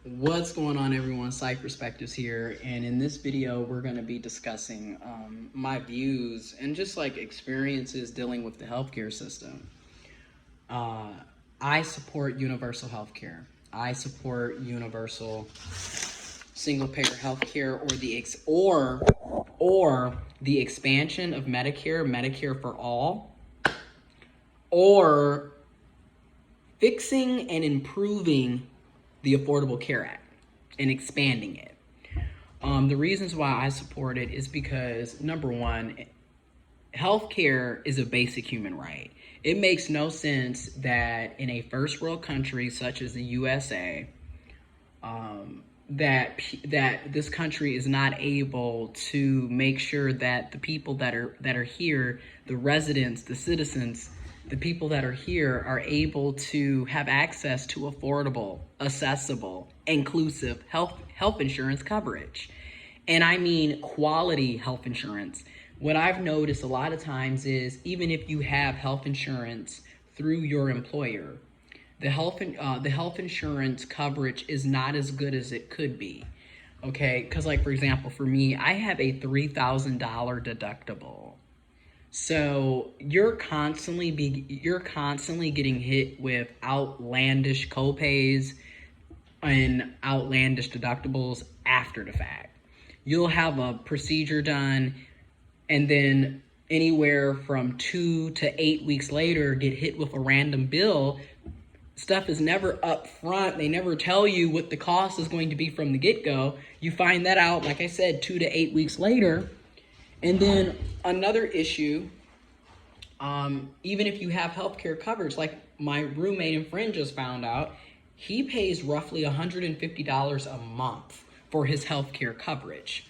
What's going on, everyone? Psych Perspectives here, and in this video we're going to be discussing my views and just like experiences dealing with the healthcare system. uh, I support universal healthcare. I support universal single payer healthcare, or the expansion of Medicare for all, or fixing and improving the Affordable Care Act and expanding it. The reasons why I support it is because, number one, healthcare is a basic human right. It makes no sense that in a first world country such as the USA, that this country is not able to make sure that the people that are here, the residents, the citizens, the people that are here are able to have access to affordable, accessible, inclusive health insurance coverage. And I mean quality health insurance. What I've noticed a lot of times is, even if you have health insurance through your employer, the health insurance coverage is not as good as it could be. Okay, because like for example, for me, I have a $3,000 deductible. So you're constantly getting hit with outlandish copays and outlandish deductibles after the fact. You'll have a procedure done, and then anywhere from 2 to 8 weeks later get hit with a random bill. Stuff is never up front. They never tell you what the cost is going to be from the get-go. You find that out, like I said, 2 to 8 weeks later. And then another issue, even if you have healthcare coverage, like my roommate and friend just found out, he pays roughly $150 a month for his healthcare coverage.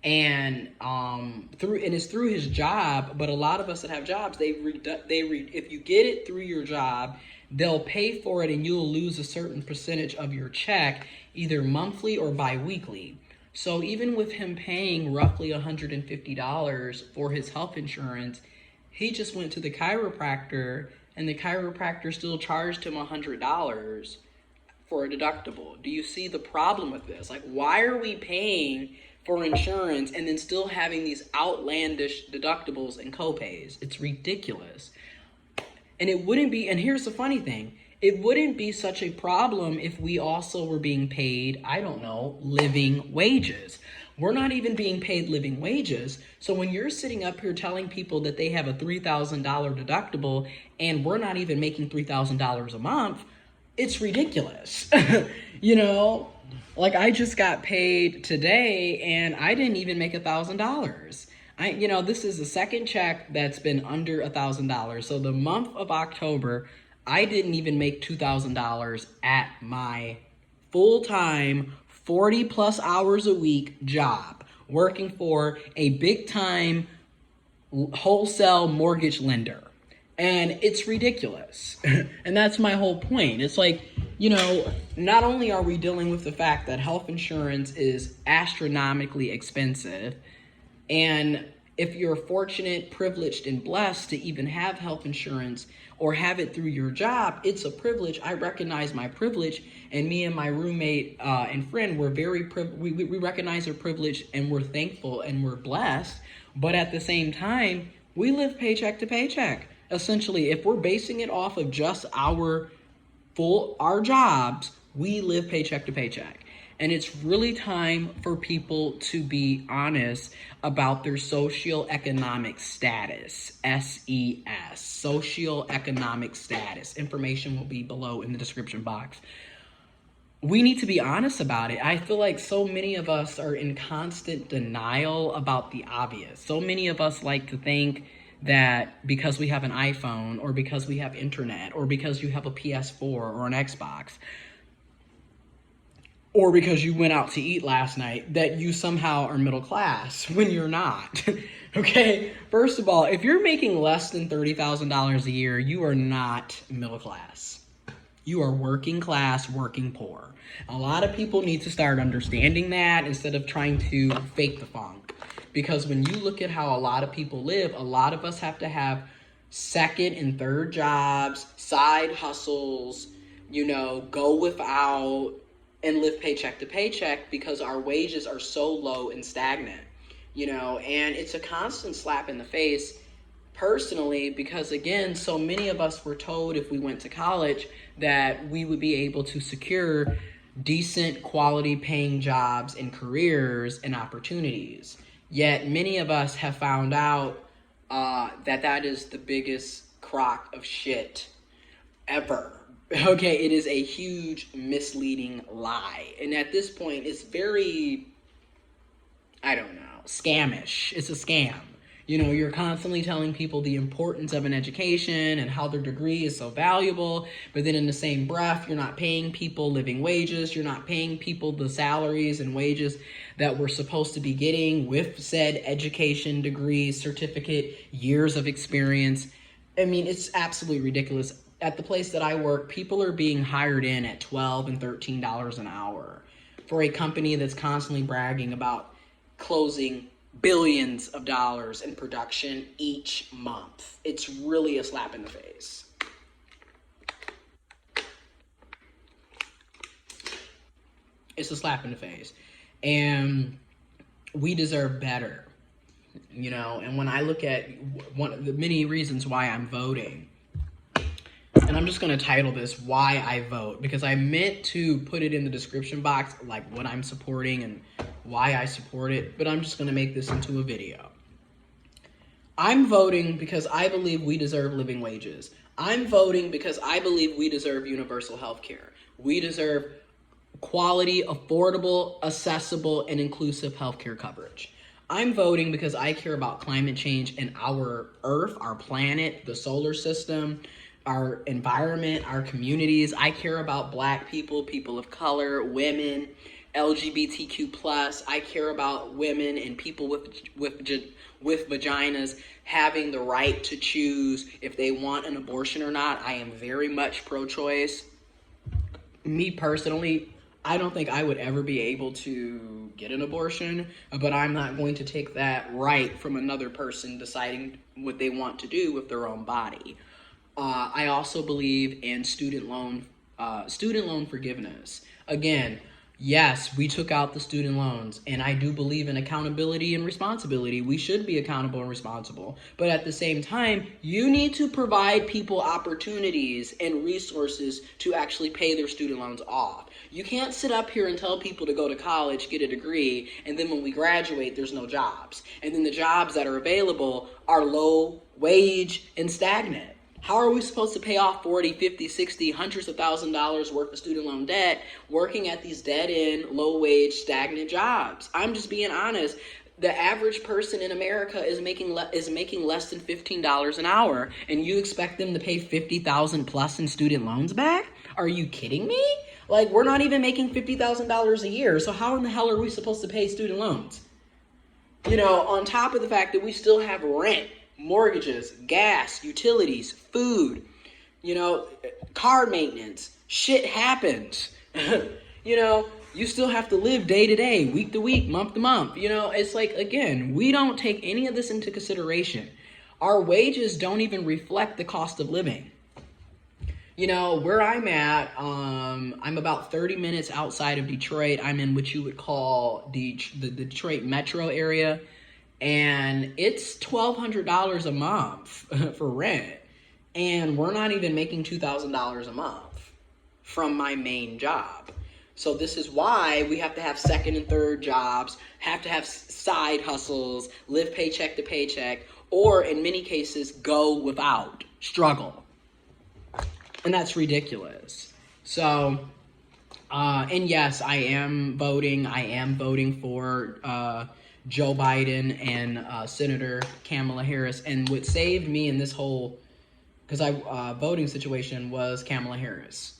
And it's through his job. But a lot of us that have jobs, if you get it through your job, they'll pay for it, and you'll lose a certain percentage of your check, either monthly or bi-weekly. So even with him paying roughly $150 for his health insurance, he just went to the chiropractor, and the chiropractor still charged him $100 for a deductible. Do you see the problem with this? Like, why are we paying for insurance and then still having these outlandish deductibles and copays? It's ridiculous. And it wouldn't be, and here's the funny thing, it wouldn't be such a problem if we also were being paid, I don't know, living wages. We're not even being paid living wages. So when you're sitting up here telling people that they have a $3,000 deductible and we're not even making $3,000 a month, it's ridiculous. You know, like I just got paid today and I didn't even make $1,000. This is the second check that's been under $1,000. So the month of October, I didn't even make $2,000 at my full-time 40 plus hours a week job, working for a big time wholesale mortgage lender. And it's ridiculous. And that's my whole point. It's like, not only are we dealing with the fact that health insurance is astronomically expensive, and if you're fortunate, privileged, and blessed to even have health insurance or have it through your job, it's a privilege. I recognize my privilege, and me and my roommate and friend, we recognize our privilege, and we're thankful and we're blessed. But at the same time, we live paycheck to paycheck. Essentially, if we're basing it off of just our jobs, we live paycheck to paycheck. And it's really time for people to be honest about their socioeconomic status. SES, socioeconomic status. Information will be below in the description box. We need to be honest about it. I feel like so many of us are in constant denial about the obvious. So many of us like to think that because we have an iPhone, or because we have internet, or because you have a PS4 or an Xbox, or because you went out to eat last night, that you somehow are middle class when you're not. Okay? First of all, if you're making less than $30,000 a year, you are not middle class. You are working class, working poor. A lot of people need to start understanding that instead of trying to fake the funk. Because when you look at how a lot of people live, a lot of us have to have second and third jobs, side hustles, go without, and live paycheck to paycheck because our wages are so low and stagnant, and it's a constant slap in the face personally, because again, so many of us were told if we went to college that we would be able to secure decent quality paying jobs and careers and opportunities. Yet many of us have found out that is the biggest crock of shit ever. Okay, it is a huge misleading lie. And at this point, it's very, I don't know, scamish. It's a scam. You're constantly telling people the importance of an education and how their degree is so valuable, but then in the same breath, you're not paying people living wages. You're not paying people the salaries and wages that we're supposed to be getting with said education, degree, certificate, years of experience. I mean, it's absolutely ridiculous. At the place that I work, people are being hired in at $12 and $13 an hour for a company that's constantly bragging about closing billions of dollars in production each month. It's really a slap in the face. It's a slap in the face. And we deserve better. And when I look at one of the many reasons why I'm voting, and I'm just going to title this Why I Vote, because I meant to put it in the description box, like what I'm supporting and why I support it, but I'm just going to make this into a video. I'm voting because I believe we deserve living wages. I'm voting because I believe we deserve universal health care. We deserve quality, affordable, accessible, and inclusive healthcare coverage. I'm voting because I care about climate change and our Earth, our planet, the solar system, our environment, our communities. I care about Black people, people of color, women, LGBTQ+. I care about women and people with vaginas having the right to choose if they want an abortion or not. I am very much pro-choice. Me personally, I don't think I would ever be able to get an abortion, but I'm not going to take that right from another person deciding what they want to do with their own body. I also believe in student loan forgiveness. Again, yes, we took out the student loans, and I do believe in accountability and responsibility. We should be accountable and responsible. But at the same time, you need to provide people opportunities and resources to actually pay their student loans off. You can't sit up here and tell people to go to college, get a degree, and then when we graduate, there's no jobs. And then the jobs that are available are low wage and stagnant. How are we supposed to pay off 40, 50, 60, hundreds of thousands of dollars worth of student loan debt working at these dead-end, low-wage, stagnant jobs? I'm just being honest. The average person in America is making less than $15 an hour, and you expect them to pay $50,000 plus in student loans back? Are you kidding me? Like, we're not even making $50,000 a year, so how in the hell are we supposed to pay student loans? On top of the fact that we still have rent, mortgages, gas, utilities, food, car maintenance. Shit happens. You still have to live day to day, week to week, month to month. It's like, again, we don't take any of this into consideration. Our wages don't even reflect the cost of living. Where I'm at, I'm about 30 minutes outside of Detroit. I'm in what you would call the Detroit metro area. And it's $1,200 a month for rent. And we're not even making $2,000 a month from my main job. So this is why we have to have second and third jobs, have to have side hustles, live paycheck to paycheck, or in many cases, go without, struggle. And that's ridiculous. So, and yes, I am voting. I am voting for Joe Biden and Senator Kamala Harris. And what saved me in this whole voting situation was Kamala Harris,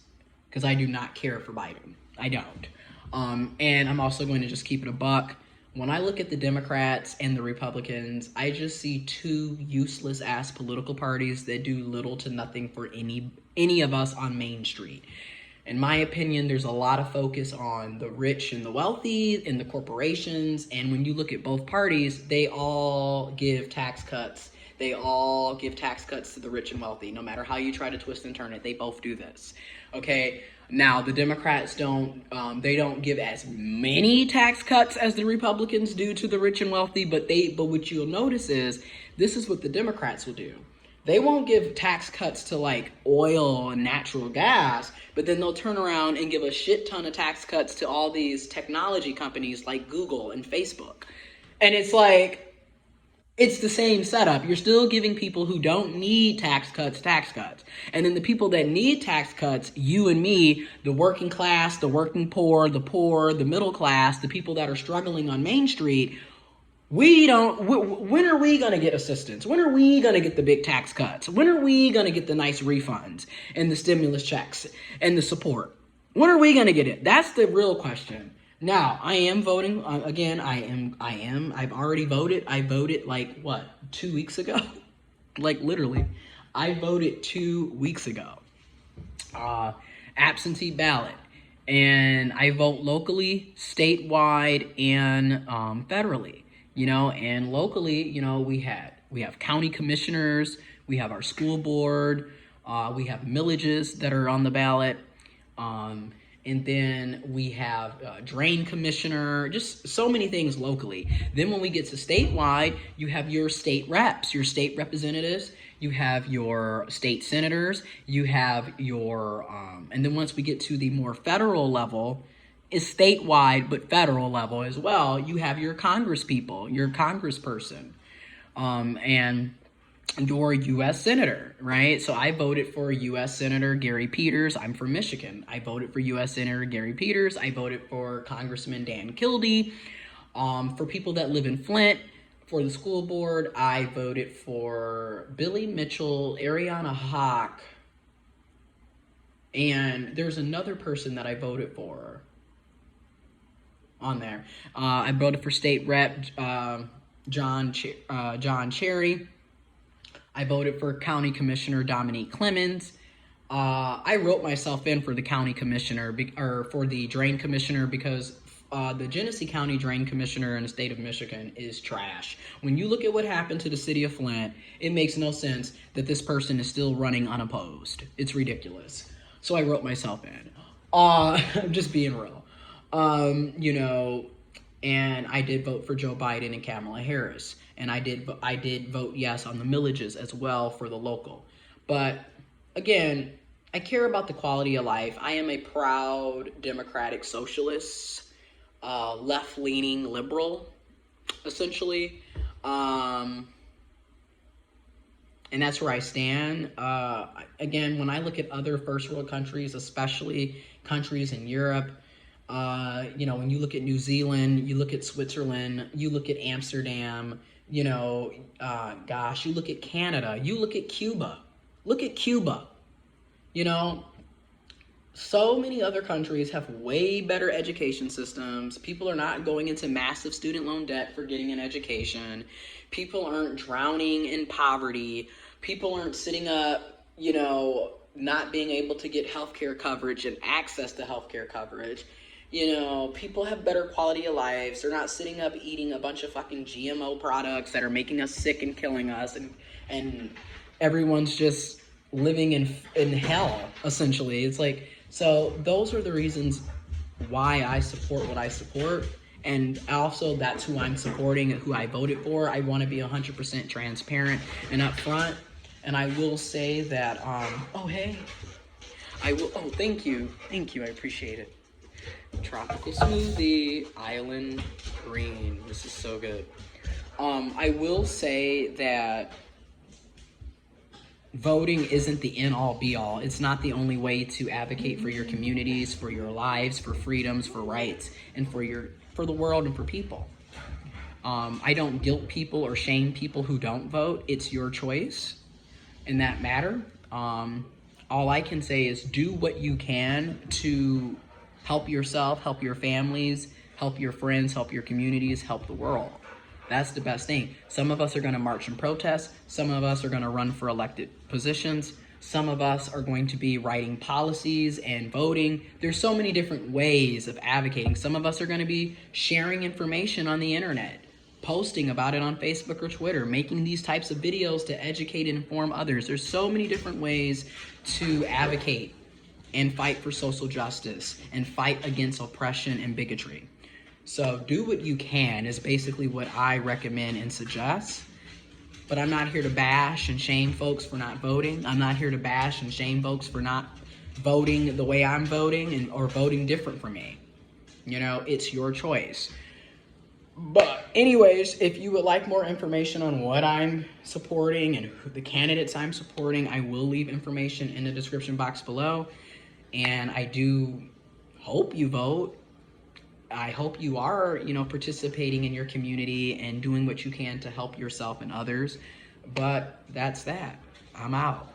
because I do not care for Biden. I don't. And I'm also going to just keep it a buck. When I look at the Democrats and the Republicans, I just see two useless ass political parties that do little to nothing for any of us on Main Street. In my opinion, there's a lot of focus on the rich and the wealthy and the corporations. And when you look at both parties, they all give tax cuts. They all give tax cuts to the rich and wealthy. No matter how you try to twist and turn it, they both do this. Okay? Now, the Democrats they don't give as many tax cuts as the Republicans do to the rich and wealthy, but what you'll notice is this is what the Democrats will do. They won't give tax cuts to like oil and natural gas, but then they'll turn around and give a shit ton of tax cuts to all these technology companies like Google and Facebook. And it's like, it's the same setup. You're still giving people who don't need tax cuts. And then the people that need tax cuts, you and me, the working class, the working poor, the middle class, the people that are struggling on Main Street, when are we going to get assistance? When are we going to get the big tax cuts? When are we going to get the nice refunds and the stimulus checks and the support? When are we going to get it? That's the real question. Now, I am voting again. I've already voted. I voted like 2 weeks ago? Like literally, I voted 2 weeks ago. Absentee ballot, and I vote locally, statewide, and federally. And locally, we have county commissioners, we have our school board, we have millages that are on the ballot. And then we have drain commissioner, just so many things locally. Then when we get to statewide, you have your state reps, your state representatives, you have your state senators, you have your, and then once we get to the more federal level, is statewide, but federal level as well, you have your congresspeople, your congressperson, and your U.S. Senator, right? So I voted for U.S. Senator Gary Peters. I'm from Michigan. I voted for U.S. Senator Gary Peters. I voted for Congressman Dan Kildee. For people that live in Flint, for the school board, I voted for Billy Mitchell, Ariana Hawk, and there's another person that I voted for on there. I voted for State Rep John Cherry. I voted for County Commissioner Dominique Clemens. I wrote myself in for the County Commissioner, or for the Drain Commissioner, because the Genesee County Drain Commissioner in the state of Michigan is trash. When you look at what happened to the city of Flint, it makes no sense that this person is still running unopposed. It's ridiculous. So I wrote myself in. I'm just being real. And I did vote for Joe Biden and Kamala Harris. And I did vote yes on the millages as well for the local. But again, I care about the quality of life. I am a proud democratic socialist, left-leaning liberal, essentially. And that's where I stand. Again, when I look at other first world countries, especially countries in Europe, when you look at New Zealand, you look at Switzerland, you look at Amsterdam, you look at Canada, you look at Cuba. Look at Cuba. So many other countries have way better education systems. People are not going into massive student loan debt for getting an education. People aren't drowning in poverty. People aren't sitting up, not being able to get healthcare coverage and access to healthcare coverage. People have better quality of lives. They're not sitting up eating a bunch of fucking GMO products that are making us sick and killing us, and everyone's just living in hell, essentially. It's like, so those are the reasons why I support what I support, and also that's who I'm supporting and who I voted for. I want to be 100% transparent and upfront, and I will say that, thank you, I appreciate it. Tropical smoothie, island green. This is so good. I will say that voting isn't the end-all be-all. It's not the only way to advocate for your communities, for your lives, for freedoms, for rights, and for the world and for people. I don't guilt people or shame people who don't vote. It's your choice in that matter. All I can say is do what you can to help yourself, help your families, help your friends, help your communities, help the world. That's the best thing. Some of us are going to march and protest. Some of us are going to run for elected positions. Some of us are going to be writing policies and voting. There's so many different ways of advocating. Some of us are going to be sharing information on the internet, posting about it on Facebook or Twitter, making these types of videos to educate and inform others. There's so many different ways to advocate and fight for social justice and fight against oppression and bigotry. So do what you can is basically what I recommend and suggest. But I'm not here to bash and shame folks for not voting. I'm not here to bash and shame folks for not voting the way I'm voting or voting different from me. You know, it's your choice. But anyways, if you would like more information on what I'm supporting and the candidates I'm supporting, I will leave information in the description box below. And I do hope you vote. I hope you are, participating in your community and doing what you can to help yourself and others. But that's that. I'm out.